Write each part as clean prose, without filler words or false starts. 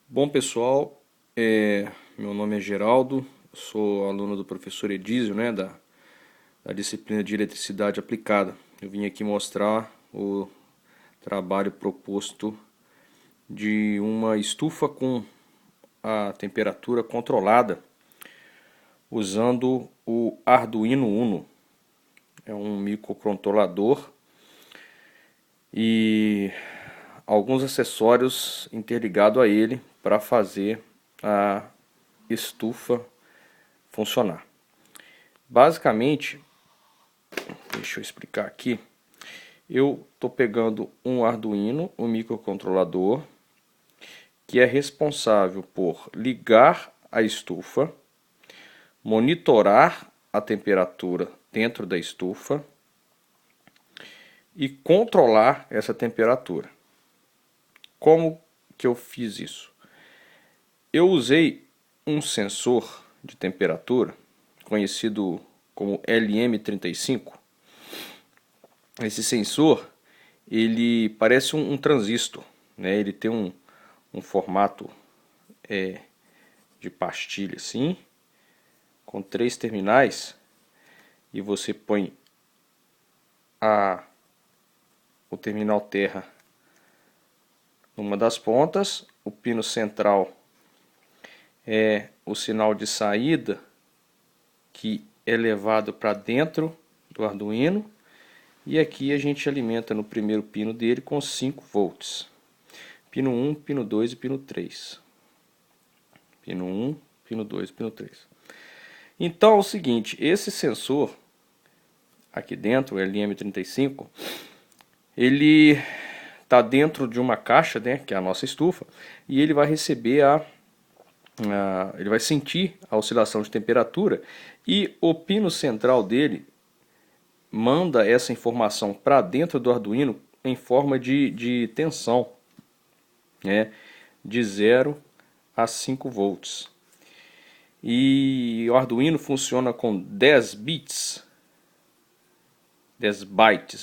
Bom pessoal, meu nome é Geraldo, sou aluno do professor Edísio, da disciplina de Eletricidade Aplicada. Eu vim aqui mostrar o trabalho proposto de uma estufa com a temperatura controlada usando o Arduino Uno. É um microcontrolador e alguns acessórios interligados a ele para fazer a estufa funcionar. Basicamente, deixa eu explicar aqui, eu estou pegando um Arduino, um microcontrolador, que é responsável por ligar a estufa, monitorar a temperatura dentro da estufa e controlar essa temperatura. Como que eu fiz isso? Eu usei um sensor de temperatura, conhecido como LM35. Esse sensor, ele parece um transistor, né? Ele tem um formato de pastilha assim, com 3 terminais, e você põe o terminal terra numa das pontas, o pino central é o sinal de saída que é levado para dentro do Arduino, e aqui a gente alimenta no primeiro pino dele com 5 volts. Pino 1, pino 2 e pino 3. Pino 1, pino 2 e pino 3. Então é o seguinte, esse sensor aqui dentro, o LM35, ele está dentro de uma caixa, né, que é a nossa estufa, e ele vai receber ele vai sentir a oscilação de temperatura, e o pino central dele manda essa informação para dentro do Arduino em forma de tensão, né, de 0 a 5 volts. E o Arduino funciona com 10 bytes,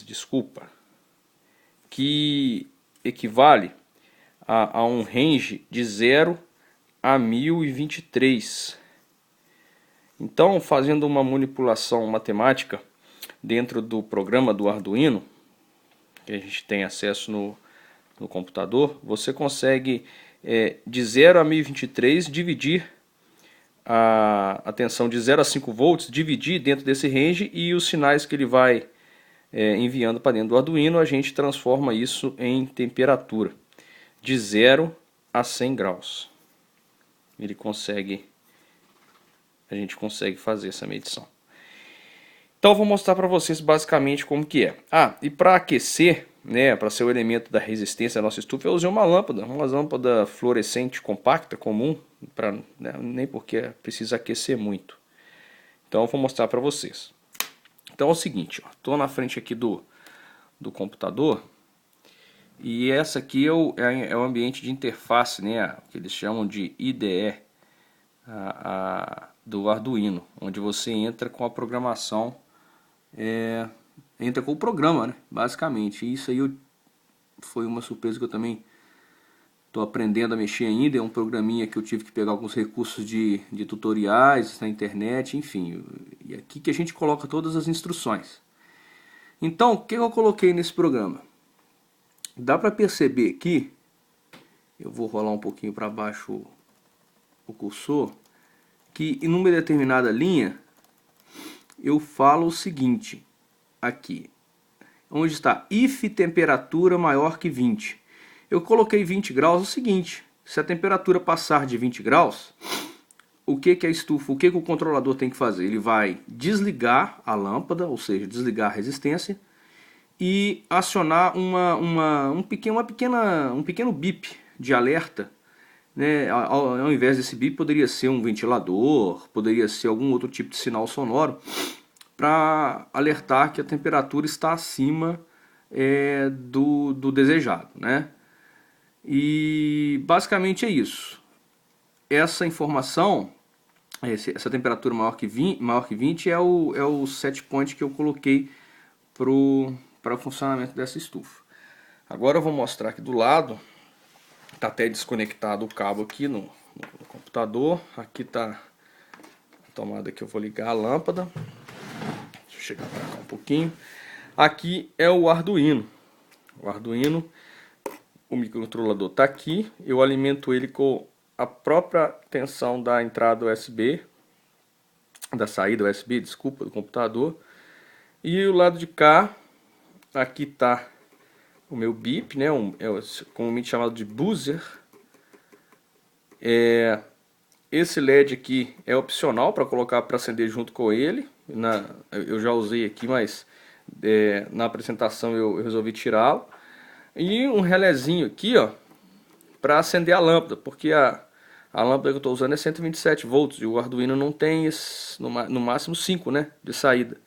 desculpa, que equivale a um range de 0 a 1023. Então, fazendo uma manipulação matemática dentro do programa do Arduino, que a gente tem acesso no computador, você consegue de 0 a 1023 dividir a tensão de 0 a 5 volts, dividir dentro desse range, e os sinais que ele vai enviando para dentro do Arduino, a gente transforma isso em temperatura de 0 a 100 graus. A gente consegue fazer essa medição. Então eu vou mostrar para vocês basicamente como que é. E para aquecer, né, para ser o elemento da resistência da nossa estufa, eu usei uma lâmpada fluorescente compacta, comum, né, nem porque precisa aquecer muito. Então eu vou mostrar para vocês. Então é o seguinte, estou na frente aqui do computador, e essa aqui é o ambiente de interface, né, que eles chamam de IDE do Arduino, onde você entra com a programação, entra com o programa, né, basicamente. E isso aí foi uma surpresa que eu também estou aprendendo a mexer ainda. É um programinha que eu tive que pegar alguns recursos de tutoriais na internet, enfim. E aqui que a gente coloca todas as instruções. Então, o que eu coloquei nesse programa? Dá para perceber aqui, eu vou rolar um pouquinho para baixo o cursor, que em uma determinada linha eu falo o seguinte, aqui, onde está if temperatura maior que 20. Eu coloquei 20 graus, é o seguinte, se a temperatura passar de 20 graus, o que a estufa, o que o controlador tem que fazer? Ele vai desligar a lâmpada, ou seja, desligar a resistência, e acionar um pequeno bip de alerta, né? Ao invés desse bip, poderia ser um ventilador, poderia ser algum outro tipo de sinal sonoro, para alertar que a temperatura está acima do desejado, né? E basicamente é isso. Essa informação, essa temperatura maior que 20 é o set point que eu coloquei para o funcionamento dessa estufa. Agora eu vou mostrar aqui do lado Tá até desconectado o cabo aqui no computador. Aqui tá a tomada que eu vou ligar a lâmpada. Deixa eu chegar para cá um pouquinho. Aqui é o Arduino. O Arduino, o microcontrolador tá aqui. Eu alimento ele com a própria tensão da entrada USB, da saída USB, desculpa, do computador. E o lado de cá, aqui tá o meu bip, né? É comumente chamado de buzzer. Esse LED aqui é opcional para colocar para acender junto com ele. Eu já usei aqui, mas na apresentação eu resolvi tirá-lo. E um relézinho aqui, ó, para acender a lâmpada, porque a lâmpada que eu estou usando é 127 volts e o Arduino não tem no máximo 5, né, de saída.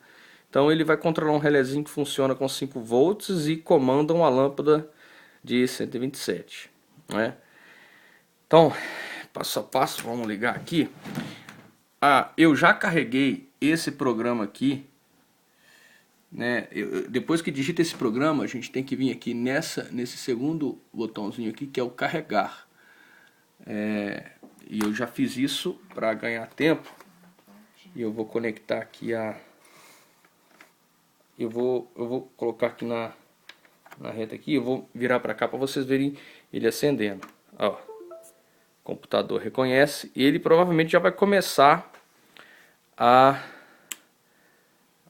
Então ele vai controlar um relézinho que funciona com 5 volts e comanda uma lâmpada de 127, né? Então, passo a passo, vamos ligar aqui. Eu já carreguei esse programa aqui, né? Depois que digita esse programa, a gente tem que vir aqui nesse segundo botãozinho aqui, que é o carregar. E eu já fiz isso para ganhar tempo. E eu vou conectar aqui eu vou colocar aqui na reta aqui, eu vou virar para cá para vocês verem ele acendendo. Ó, o computador reconhece e ele provavelmente já vai começar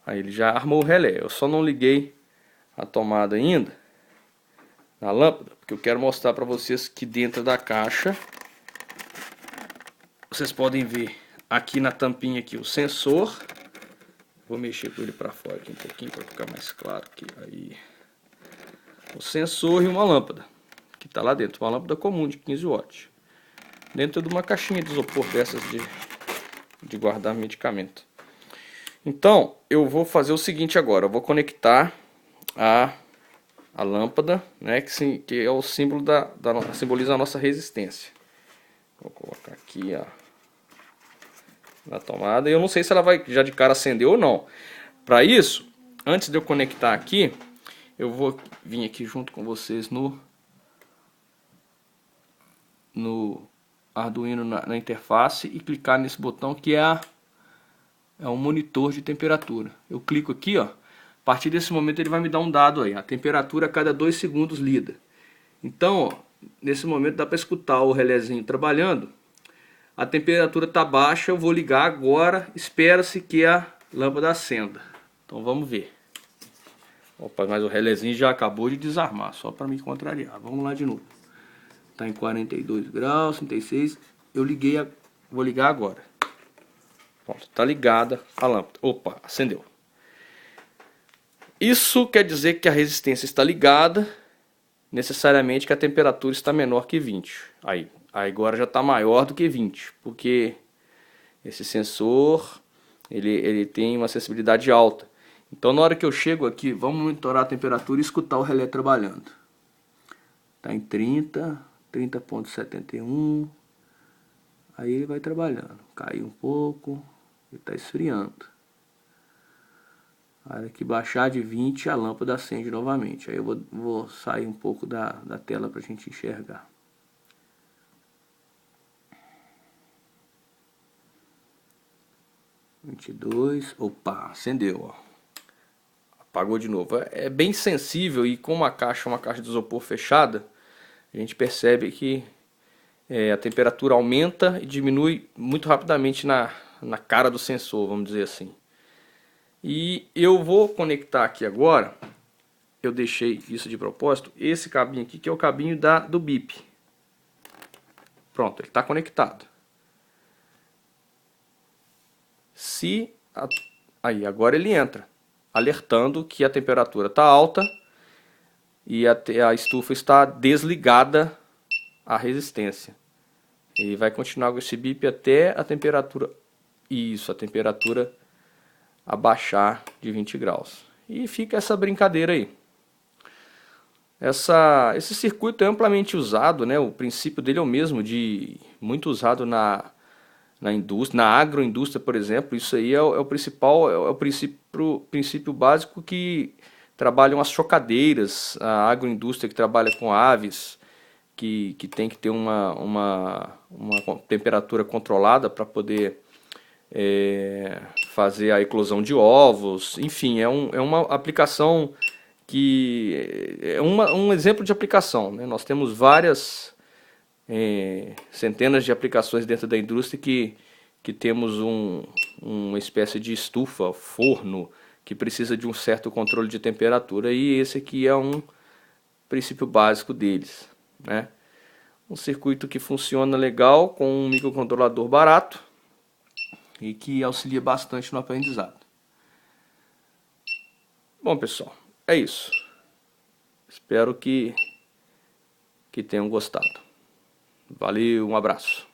Aí ele já armou o relé. Eu só não liguei a tomada ainda na lâmpada, porque eu quero mostrar para vocês que dentro da caixa vocês podem ver aqui na tampinha aqui o sensor. Vou mexer com ele para fora aqui um pouquinho para ficar mais claro aqui. Aí, o sensor e uma lâmpada que está lá dentro, uma lâmpada comum de 15 watts, dentro de uma caixinha de isopor dessas de guardar medicamento. Então eu vou fazer o seguinte agora, eu vou conectar a lâmpada, né, que é o símbolo simboliza a nossa resistência. Vou colocar aqui na tomada. Eu não sei se ela vai já de cara acender ou não. Para isso, antes de eu conectar aqui, eu vou vir aqui junto com vocês no Arduino na interface e clicar nesse botão que é um monitor de temperatura. Eu clico aqui, ó. A partir desse momento ele vai me dar um dado aí. A temperatura a cada 2 segundos lida. Então, ó, nesse momento dá para escutar o relézinho trabalhando. A temperatura está baixa, eu vou ligar agora. Espera-se que a lâmpada acenda. Então vamos ver. Opa, mas o relézinho já acabou de desarmar, só para me contrariar. Vamos lá de novo. Está em 42 graus, 36. Vou ligar agora. Pronto, está ligada a lâmpada. Opa, acendeu. Isso quer dizer que a resistência está ligada, necessariamente que a temperatura está menor que 20. Aí agora já está maior do que 20, porque esse sensor ele tem uma sensibilidade alta. Então na hora que eu chego aqui, vamos monitorar a temperatura e escutar o relé trabalhando. Está em 30.71. Aí ele vai trabalhando. Caiu um pouco, ele está esfriando. A hora que baixar de 20, a lâmpada acende novamente. Aí eu vou sair um pouco da tela para a gente enxergar. Opa, acendeu, ó. Apagou de novo. É bem sensível e com uma caixa de isopor fechada, a gente percebe que a temperatura aumenta e diminui muito rapidamente na cara do sensor, vamos dizer assim. E eu vou conectar aqui agora, eu deixei isso de propósito, esse cabinho aqui que é o cabinho do bip. Pronto, ele está conectado. Aí agora ele entra, alertando que a temperatura está alta e a estufa está desligada à resistência. Ele vai continuar com esse bip até a temperatura abaixar de 20 graus. E fica essa brincadeira aí. Esse circuito é amplamente usado, né? O princípio dele é o mesmo, muito usado na indústria, na agroindústria, por exemplo. Isso aí é o princípio básico que trabalham as chocadeiras, a agroindústria que trabalha com aves, que tem que ter uma temperatura controlada para poder fazer a eclosão de ovos. Enfim, é uma aplicação que é um exemplo de aplicação, né? Nós temos várias centenas de aplicações dentro da indústria que temos uma espécie de estufa, forno, que precisa de um certo controle de temperatura, e esse aqui é um princípio básico deles, né? Um circuito que funciona legal com um microcontrolador barato e que auxilia bastante no aprendizado. Bom, pessoal, é isso. Espero que tenham gostado. Valeu, um abraço.